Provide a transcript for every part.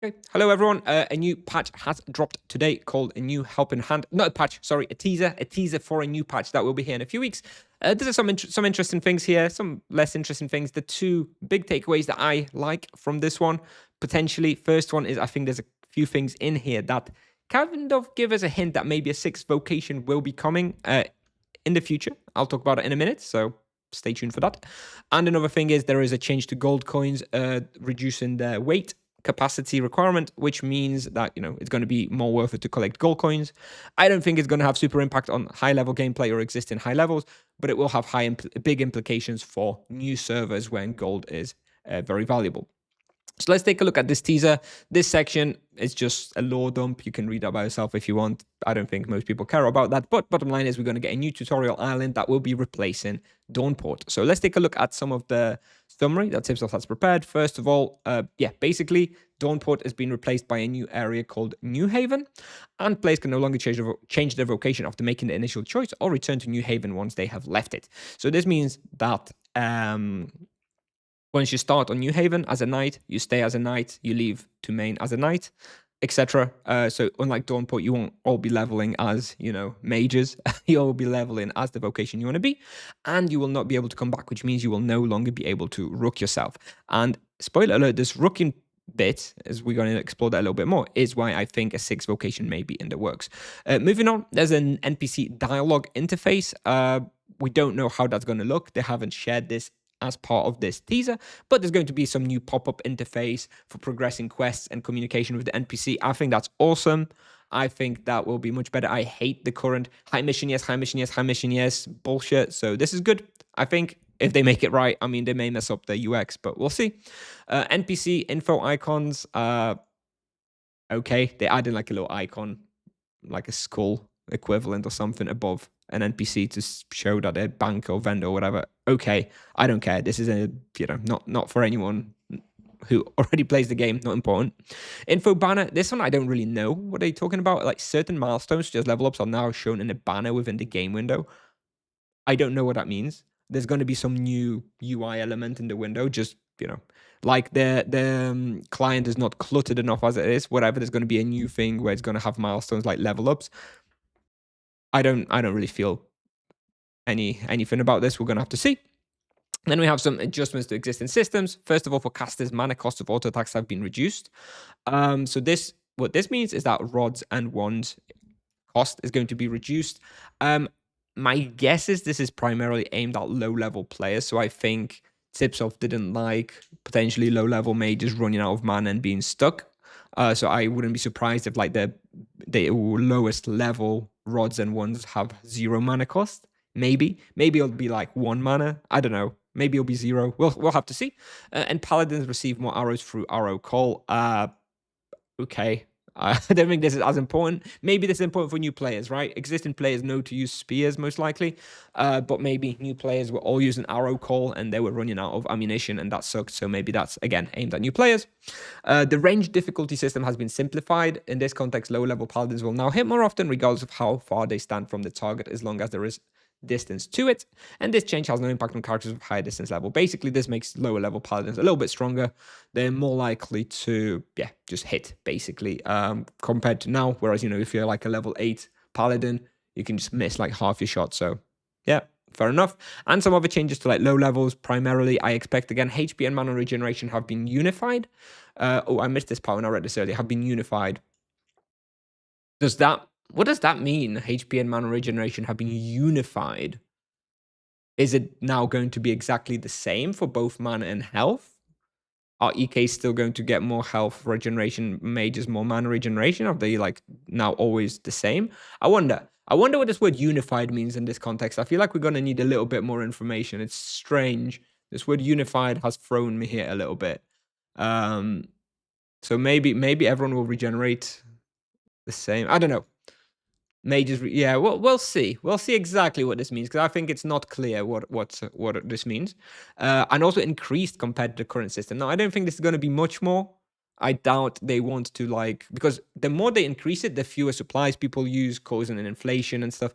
Okay. Hello, everyone. A new patch has dropped today called a new helping hand. Not a patch, sorry, a teaser for a new patch that will be here in a few weeks. There are some interesting things here, some less interesting things. The two big takeaways that I like from this one, potentially, first one is I think there's a few things in here that kind of give us a hint that maybe a 6th vocation will be coming in the future. I'll talk about it in a minute, so stay tuned for that. And another thing is there is a change to gold coins, reducing their weight capacity requirement, which means that, it's going to be more worth it to collect gold coins. I don't think it's going to have super impact on high level gameplay or existing high levels, but it will have big implications for new servers when gold is very valuable. So let's take a look at this teaser. This section is just a lore dump. You can read that by yourself if you want. I don't think most people care about that. But bottom line is we're going to get a new tutorial island that will be replacing Dawnport. So let's take a look at some of the summary that Tipsoft has prepared. First of all, basically, Dawnport has been replaced by a new area called New Haven. And players can no longer change their vocation after making the initial choice or return to New Haven once they have left it. So this means that once you start on New Haven as a knight, you stay as a knight, you leave to main as a knight, etc. So unlike Dawnport, you won't all be leveling as, mages. You'll be leveling as the vocation you want to be. And you will not be able to come back, which means you will no longer be able to rook yourself. And spoiler alert, this rooking bit, as we're going to explore that a little bit more, is why I think a 6th vocation may be in the works. Moving on, there's an NPC dialogue interface. We don't know how that's going to look. They haven't shared this as part of this teaser, but there's going to be some new pop-up interface for progressing quests and communication with the NPC. I think that's awesome. I think that will be much better. I hate the current high mission, yes, high mission, yes, high mission, yes bullshit. So this is good. I think if they make it right, I mean, they may mess up the UX, but we'll see. NPC info icons. Okay, they added like a little icon, like a skull equivalent or something above an NPC to show that they're bank or vendor or whatever. Okay, I don't care. This is not for anyone who already plays the game. Not important. Info banner. This one I don't really know what they're talking about. Like certain milestones, such as level ups, are now shown in a banner within the game window. I don't know what that means. There's going to be some new UI element in the window. Just like the client is not cluttered enough as it is. Whatever. There's going to be a new thing where it's going to have milestones like level ups. I don't really feel anything about this. We're going to have to see. Then we have some adjustments to existing systems. First of all, for casters, mana cost of auto attacks have been reduced. So what this means is that rods and wands cost is going to be reduced. My guess is this is primarily aimed at low-level players. So I think Tipsoft didn't like potentially low-level mages running out of mana and being stuck. So I wouldn't be surprised if like the lowest level rods and wands have 0 mana cost. Maybe it'll be like 1 mana. I don't know. Maybe it'll be 0. We'll have to see. And paladins receive more arrows through arrow call. Okay. I don't think this is as important. Maybe this is important for new players, right? Existing players know to use spears most likely, but maybe new players were all using arrow call and they were running out of ammunition and that sucked. So maybe that's, again, aimed at new players. The range difficulty system has been simplified. In this context, low-level paladins will now hit more often regardless of how far they stand from the target, as long as there is distance to it, and this change has no impact on characters of higher distance level. Basically, this makes lower level paladins a little bit stronger. They're more likely to just hit, basically, compared to now, whereas if you're like a level 8 paladin, you can just miss like half your shot. So yeah, fair enough. And some other changes to like low levels. Primarily, I expect again HP and mana regeneration have been unified. I missed this part when I read this earlier. Have been unified. What does that mean? HP and mana regeneration have been unified. Is it now going to be exactly the same for both mana and health? Are EKs still going to get more health regeneration, mages more mana regeneration? Are they like now always the same? I wonder what this word unified means in this context. I feel like we're going to need a little bit more information. It's strange. This word unified has thrown me here a little bit. So maybe everyone will regenerate the same. I don't know. Mages, yeah. Well, we'll see. We'll see exactly what this means, because I think it's not clear what this means. And also increased compared to the current system. Now, I don't think this is going to be much more. I doubt they want to because the more they increase it, the fewer supplies people use, causing an inflation and stuff.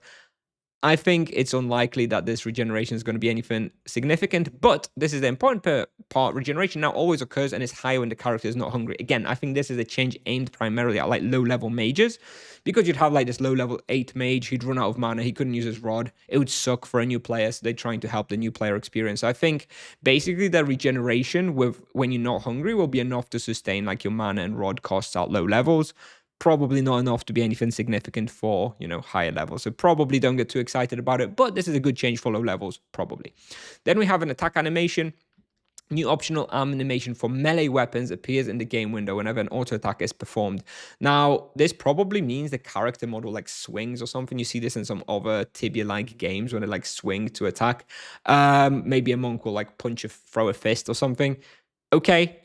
I think it's unlikely that this regeneration is going to be anything significant, but this is the important part. Regeneration now always occurs and is higher when the character is not hungry. Again, I think this is a change aimed primarily at like low-level mages, because you'd have like this low-level 8 mage, he'd run out of mana, he couldn't use his rod. It would suck for a new player, so they're trying to help the new player experience. So I think basically the regeneration with when you're not hungry will be enough to sustain like your mana and rod costs at low levels. Probably not enough to be anything significant for, higher levels. So probably don't get too excited about it, but this is a good change for low levels, probably. Then we have an attack animation. New optional animation for melee weapons appears in the game window whenever an auto attack is performed. Now, this probably means the character model like swings or something. You see this in some other Tibia-like games when they like swing to attack. Maybe a monk will like throw a fist or something. Okay,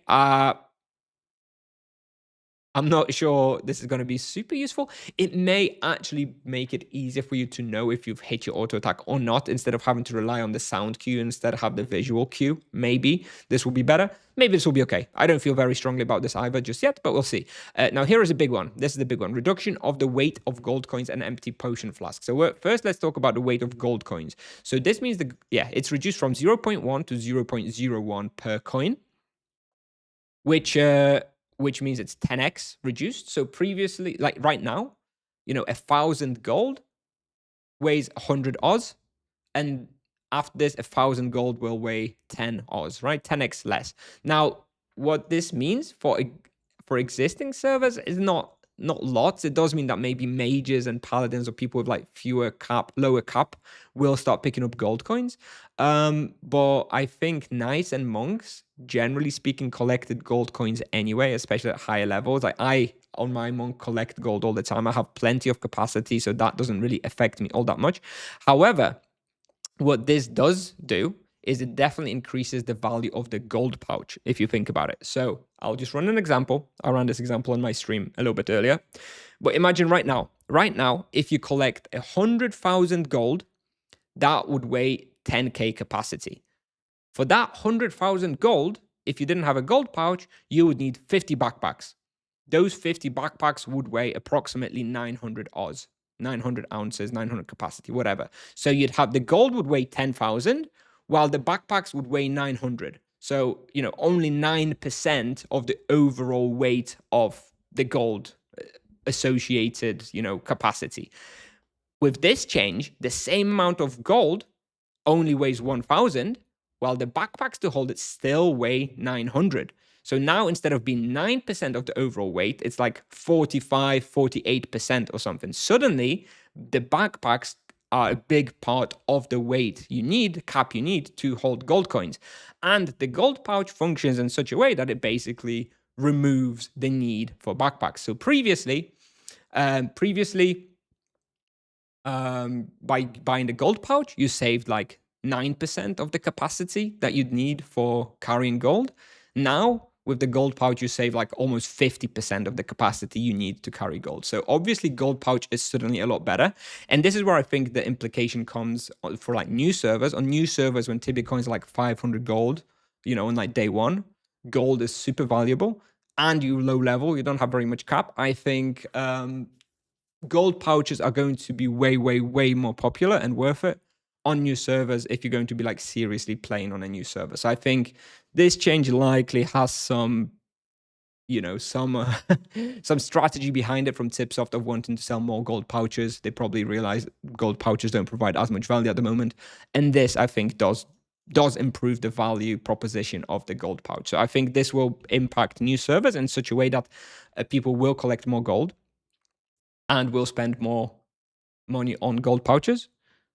I'm not sure this is going to be super useful. It may actually make it easier for you to know if you've hit your auto attack or not, instead of having to rely on the sound cue, instead have the visual cue. Maybe this will be better. Maybe this will be okay. I don't feel very strongly about this either just yet, but we'll see. Now, here is a big one. This is the big one. Reduction of the weight of gold coins and empty potion flasks. So first, let's talk about the weight of gold coins. So this means, it's reduced from 0.1 to 0.01 per coin, which means it's 10x reduced. So previously, like right now, 1,000 gold weighs 100 Oz, and after this, 1,000 gold will weigh 10 Oz, right? 10x less. Now, what this means for existing servers is not lots. It does mean that maybe mages and paladins or people with like lower cap will start picking up gold coins. But I think knights and monks, generally speaking, collected gold coins anyway, especially at higher levels. Like I, on my monk, collect gold all the time. I have plenty of capacity, so that doesn't really affect me all that much. However, what this does do is it definitely increases the value of the gold pouch, if you think about it. So I'll just run an example. I ran this example on my stream a little bit earlier. But imagine right now, if you collect 100,000 gold, that would weigh 10k capacity. For that 100,000 gold, if you didn't have a gold pouch, you would need 50 backpacks. Those 50 backpacks would weigh approximately 900 Oz. 900 ounces, 900 capacity, whatever. So you'd have the gold would weigh 10,000, while the backpacks would weigh 900. So, only 9% of the overall weight of the gold associated, capacity. With this change, the same amount of gold only weighs 1,000, while the backpacks to hold it still weigh 900. So now instead of being 9% of the overall weight, it's like 45, 48% or something. Suddenly, the backpacks are a big part of the weight you need to hold gold coins. And the gold pouch functions in such a way that it basically removes the need for backpacks. So previously, by buying the gold pouch, you saved like 9% of the capacity that you'd need for carrying gold. Now, with the gold pouch, you save like almost 50% of the capacity you need to carry gold. So obviously, gold pouch is certainly a lot better. And this is where I think the implication comes for like new servers. On new servers, when Tibia coins are like 500 gold, on like day one, gold is super valuable. And you low level, you don't have very much cap. I think gold pouches are going to be way, way, way more popular and worth it on new servers if you're going to be like seriously playing on a new server. So I think this change likely has some strategy behind it from Tipsoft of wanting to sell more gold pouches. They probably realize gold pouches don't provide as much value at the moment. And this, I think, does improve the value proposition of the gold pouch. So I think this will impact new servers in such a way that people will collect more gold and will spend more money on gold pouches.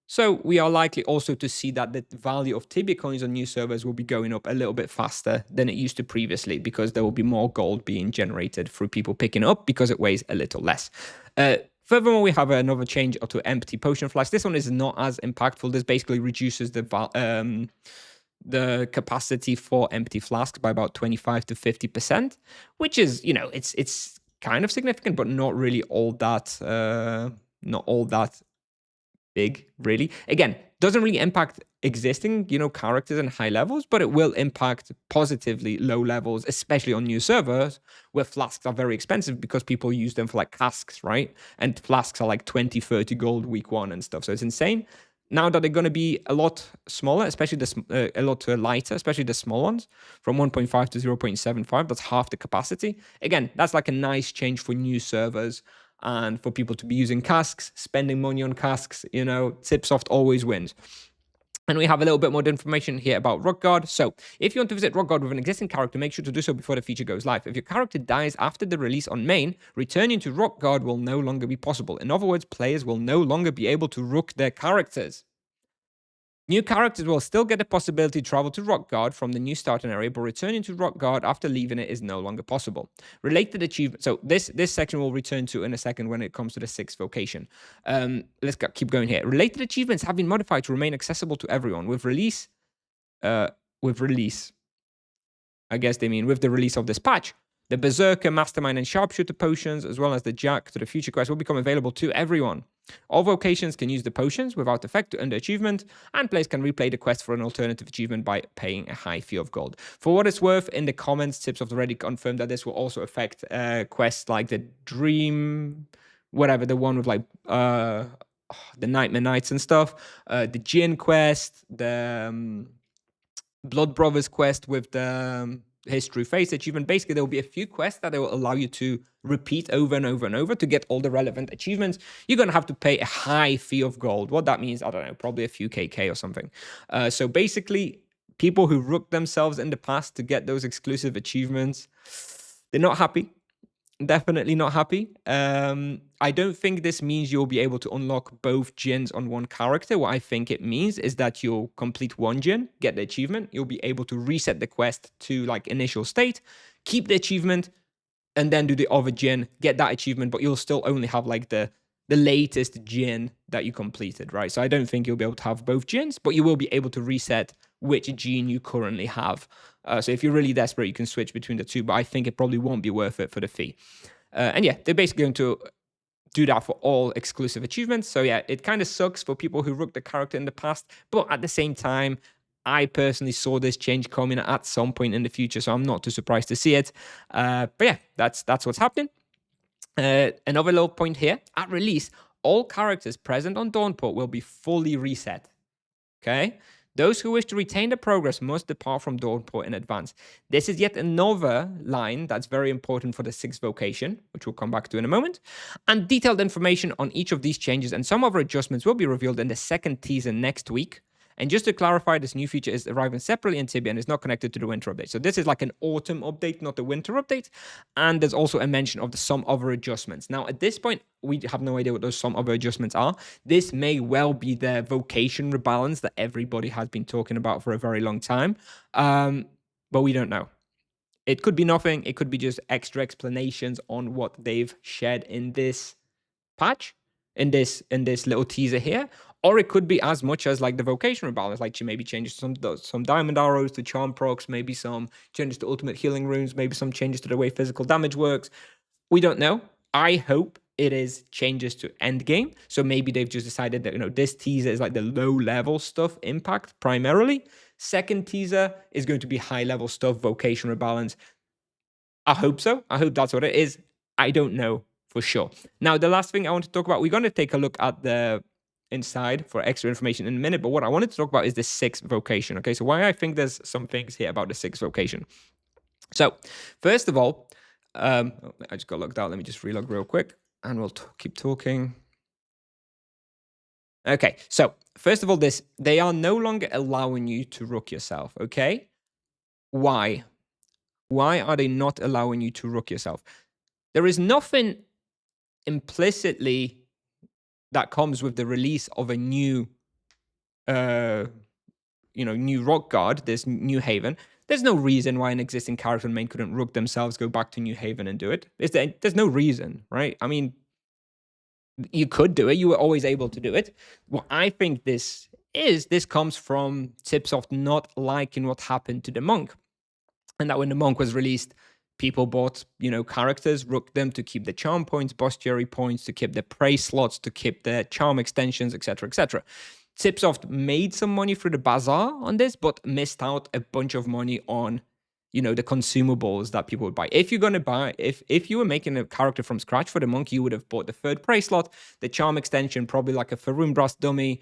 So we are likely also to see that the value of Tibia coins on new servers will be going up a little bit faster than it used to previously, because there will be more gold being generated through people picking up because it weighs a little less. Furthermore, we have another change to empty potion flasks. This one is not as impactful. This basically reduces the capacity for empty flasks by about 25 to 50%, which is, it's kind of significant, but not really all that big, really. Again, doesn't really impact existing, characters and high levels, but it will impact positively low levels, especially on new servers where flasks are very expensive because people use them for like casks, right? And flasks are like 20, 30 gold week one and stuff. So it's insane. Now that they're going to be a lot smaller, especially a lot lighter, especially the small ones, from 1.5 to 0.75, that's half the capacity. Again, that's like a nice change for new servers and for people to be using casks, spending money on casks. Tipsoft always wins. And we have a little bit more information here about Rookgaard. So if you want to visit Rookgaard with an existing character, make sure to do so before the feature goes live. If your character dies after the release on main, returning to Rookgaard will no longer be possible. In other words, players will no longer be able to rook their characters. New characters will still get the possibility to travel to Rookgaard from the new starting area, but returning to Rookgaard after leaving it is no longer possible. Related achievements. So this section we'll return to in a second when it comes to the 6th Vocation. Keep going here. Related achievements have been modified to remain accessible to everyone. With release, I guess they mean with the release of this patch, the Berserker, Mastermind, and Sharpshooter potions, as well as the Jack to the Future quest, will become available to everyone. All vocations can use the potions without effect to earn the achievement, and players can replay the quest for an alternative achievement by paying a high fee of gold. For what it's worth, in the comments, Tipsoft already confirmed that this will also affect quests like the Dream, whatever, the one with like the Nightmare Nights and stuff, the Jinn quest, the Blood Brothers quest with the History Face achievement. Basically, there will be a few quests that they will allow you to repeat over and over and over to get all the relevant achievements. You're going to have to pay a high fee of gold. What that means, I don't know, probably a few KK or something. So basically, people who rooked themselves in the past to get those exclusive achievements, they're not happy. Definitely not happy. I don't think this means you'll be able to unlock both Djinns on one character. What I think it means is that you'll complete one Djinn, get the achievement. You'll be able to reset the quest to like initial state, keep the achievement, and then do the other Djinn, get that achievement, but you'll still only have like the latest Djinn that you completed, right? So I don't think you'll be able to have both Djinns, but you will be able to reset which gene you currently have. So if you're really desperate, you can switch between the two, but I think it probably won't be worth it for the fee. And yeah, they're basically going to do that for all exclusive achievements. So yeah, it kind of sucks for people who rooked the character in the past, but at the same time, I personally saw this change coming at some point in the future, so I'm not too surprised to see it. But yeah, that's what's happening. Another little point here, at release, all characters present on Dawnport will be fully reset. Okay? Those who wish to retain the progress must depart from Dawnport in advance. This is yet another line that's very important for the 6th Vocation, which we'll come back to in a moment. And detailed information on each of these changes and some other adjustments will be revealed in the second teaser next week. And just to clarify, this new feature is arriving separately in Tibia and is not connected to the winter update. So this is like an autumn update, not the winter update. And there's also a mention of some other adjustments. Now, at this point, we have no idea what those some other adjustments are. This may well be the Vocation Rebalance that everybody has been talking about for a very long time. But we don't know. It could be nothing. It could be just extra explanations on what they've shared in this patch, in this little teaser here. Or it could be as much as like the Vocation Rebalance, like maybe changes some diamond arrows to charm procs, maybe some changes to ultimate healing runes, maybe some changes to the way physical damage works. We don't know. I hope it is changes to endgame. So maybe they've just decided that, this teaser is like the low level stuff impact primarily. Second teaser is going to be high level stuff, Vocation Rebalance. I hope so. I hope that's what it is. I don't know for sure. Now, the last thing I want to talk about, we're going to take a look at the inside for extra information in a minute, but what I wanted to talk about is the 6th Vocation. Okay, so why I think there's some things here about the 6th Vocation. So first of all, I just got logged out. Let me just relog real quick and we'll keep talking. Okay, so first of all, they are no longer allowing you to rook yourself. Okay, why are they not allowing you to rook yourself? There is nothing implicitly that comes with the release of a new, new Rookgaard, this New Haven. There's no reason why an existing character in main couldn't rook themselves, go back to New Haven and do it. There's no reason, right? I mean, you could do it. You were always able to do it. What I think this comes from Tipsoft not liking what happened to the monk. And that when the monk was released, people bought, characters, rooked them to keep the charm points, bestiary points, to keep the prey slots, to keep the charm extensions, etc., etc. Tipsoft made some money through the bazaar on this, but missed out a bunch of money on, the consumables that people would buy. If you're going to buy, if you were making a character from scratch for the monk, you would have bought the third prey slot, the charm extension, probably like a Faroon Brass dummy,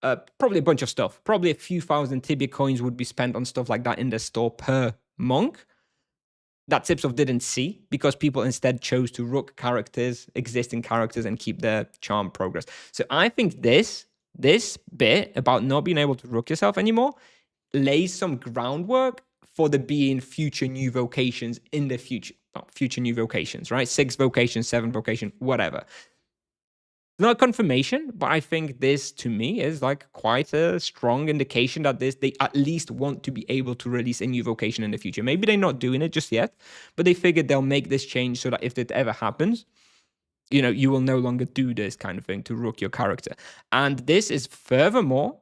probably a bunch of stuff. Probably a few thousand Tibia coins would be spent on stuff like that in the store per monk. That Tipsoft didn't see because people instead chose to rook characters, existing characters, and keep their charm progress. So I think this bit about not being able to rook yourself anymore lays some groundwork for the being future new vocations in the future. Future new vocations, right? 6th vocation, 7th vocation, whatever. Not a confirmation, but I think this to me is like quite a strong indication that they at least want to be able to release a new vocation in the future. Maybe they're not doing it just yet, but they figured they'll make this change so that if it ever happens, you will no longer do this kind of thing to rook your character. And this is furthermore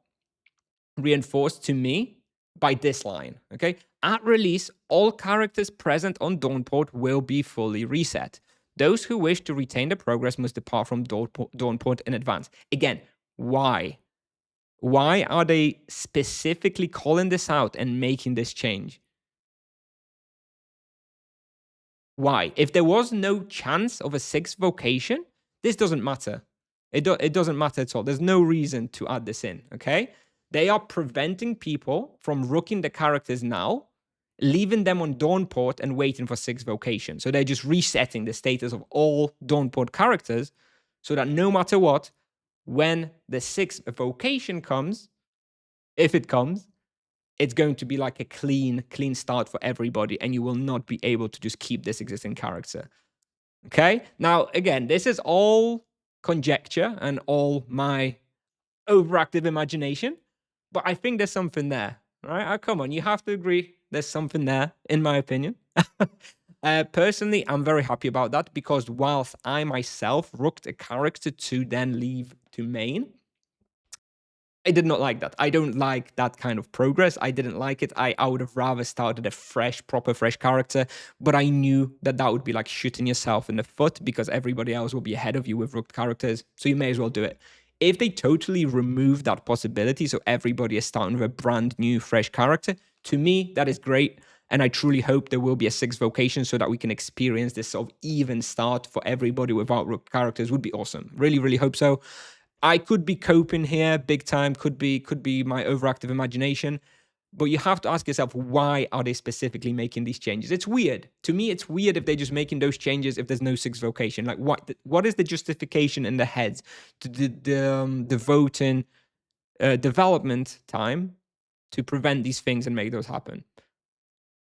reinforced to me by this line, okay? At release, all characters present on Dawnport will be fully reset. Those who wish to retain the progress must depart from Dawnport in advance. Again, why? Why are they specifically calling this out and making this change? Why? If there was no chance of a 6th vocation, this doesn't matter. It doesn't matter at all. There's no reason to add this in, okay? They are preventing people from rooking the characters now, leaving them on Dawnport and waiting for 6th vocation. So they're just resetting the status of all Dawnport characters so that no matter what, when the 6th vocation comes, if it comes, it's going to be like a clean start for everybody, and you will not be able to just keep this existing character. Okay? Now, again, this is all conjecture and all my overactive imagination, but I think there's something there, right? Come on, you have to agree there's something there, in my opinion. Personally, I'm very happy about that because whilst I myself rooked a character to then leave to main, I did not like that. I don't like that kind of progress. I didn't like it. I would have rather started a proper fresh character, but I knew that would be like shooting yourself in the foot because everybody else will be ahead of you with rooked characters, so you may as well do it. If they totally remove that possibility, so everybody is starting with a brand new, fresh character, to me, that is great. And I truly hope there will be a 6th vocation so that we can experience this sort of even start for everybody without rooked characters. Would be awesome. Really, really hope so. I could be coping here big time, could be my overactive imagination, but you have to ask yourself, why are they specifically making these changes? It's weird. To me, it's weird if they're just making those changes if there's no 6th vocation. Like, what is the justification in the heads to the voting development time to prevent these things and make those happen?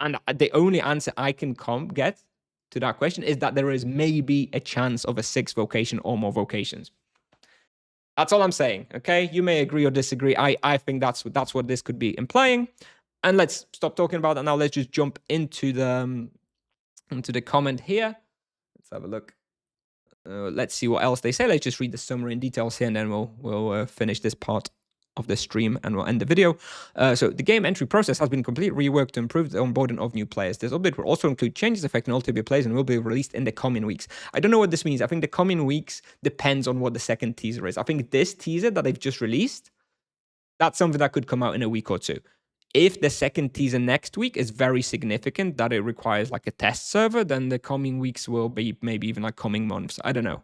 And the only answer I can get to that question is that there is maybe a chance of a 6th vocation or more vocations. That's all I'm saying, okay? You may agree or disagree. I think that's what this could be implying. And let's stop talking about that now. Let's just jump into the comment here. Let's have a look. Let's see what else they say. Let's just read the summary and details here, and then we'll finish this part of the stream and we'll end the video. So the game entry process has been completely reworked to improve the onboarding of new players. This update will also include changes affecting all Tibia players and will be released in the coming weeks. I don't know what this means. I think the coming weeks depends on what the second teaser is. I think this teaser that they've just released, that's something that could come out in a week or two. If the second teaser next week is very significant, that it requires like a test server, then the coming weeks will be maybe even like coming months. I don't know.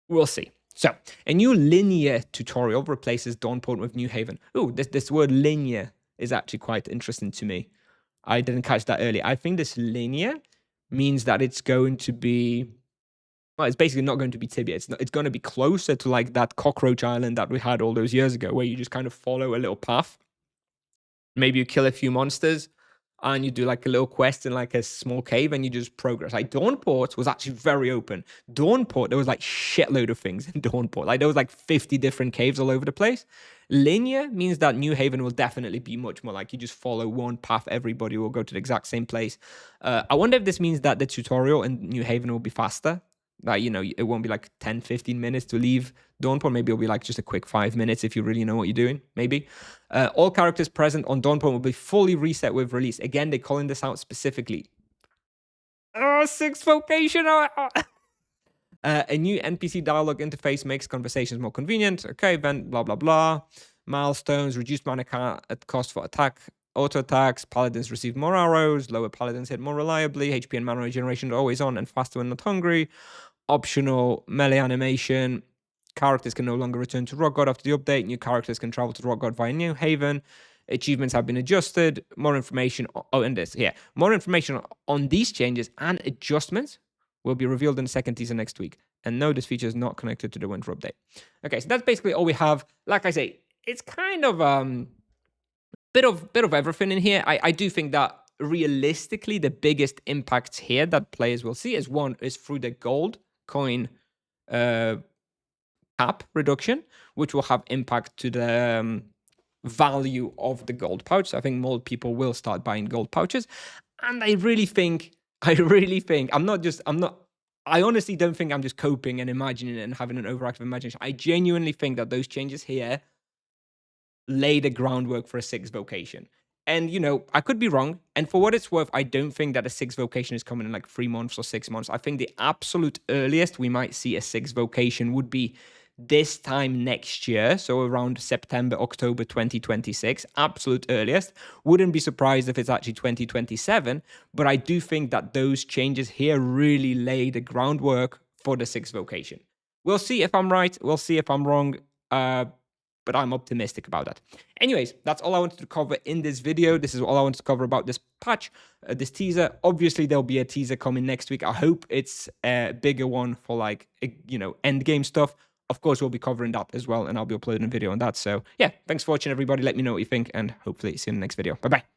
We'll see. So, a new linear tutorial replaces Dawnport with New Haven. Oh, this word linear is actually quite interesting to me. I didn't catch that earlier. I think this linear means that it's going to be... Well, it's basically not going to be Tibia. It's going to be closer to like that cockroach island that we had all those years ago, where you just kind of follow a little path. Maybe you kill a few monsters, and you do like a little quest in like a small cave and you just progress. Like Dawnport was actually very open. Dawnport, there was like shitload of things in Dawnport. Like there was like 50 different caves all over the place. Linear means that New Haven will definitely be much more like you just follow one path. Everybody will go to the exact same place. I wonder if this means that the tutorial in New Haven will be faster. Like, it won't be like 10, 15 minutes to leave Dawnport. Maybe it'll be like just a quick 5 minutes if you really know what you're doing, maybe. All characters present on Dawnport will be fully reset with release. Again, they're calling this out specifically. 6th vocation! A new NPC dialogue interface makes conversations more convenient. Okay, then blah, blah, blah. milestones, reduced mana cost for attack, auto attacks, paladins receive more arrows, lower paladins hit more reliably, HP and mana regeneration are always on and faster when not hungry, optional melee animation, characters can no longer return to Rookgaard after the update, new characters can travel to Rookgaard via New Haven, achievements have been adjusted, more information, more information on these changes and adjustments will be revealed in the second teaser next week. And no, this feature is not connected to the winter update. Okay, so that's basically all we have. Like I say, it's kind of bit of everything in here. I do think that realistically the biggest impacts here that players will see is through the gold coin cap reduction, which will have impact to the value of the gold pouch. So I think more people will start buying gold pouches. And I honestly don't think I'm just coping and imagining it and having an overactive imagination. I genuinely think that those changes here lay the groundwork for a 6th vocation. And, I could be wrong. And for what it's worth, I don't think that a 6th vocation is coming in like 3 months or 6 months. I think the absolute earliest we might see a 6th vocation would be this time next year. So around September, October 2026, absolute earliest. Wouldn't be surprised if it's actually 2027. But I do think that those changes here really lay the groundwork for the 6th vocation. We'll see if I'm right. We'll see if I'm wrong. But I'm optimistic about that. Anyways, that's all I wanted to cover in this video. This is all I wanted to cover about this patch, this teaser. Obviously, there'll be a teaser coming next week. I hope it's a bigger one for end game stuff. Of course, we'll be covering that as well, and I'll be uploading a video on that. So yeah, thanks for watching, everybody. Let me know what you think, and hopefully see you in the next video. Bye-bye.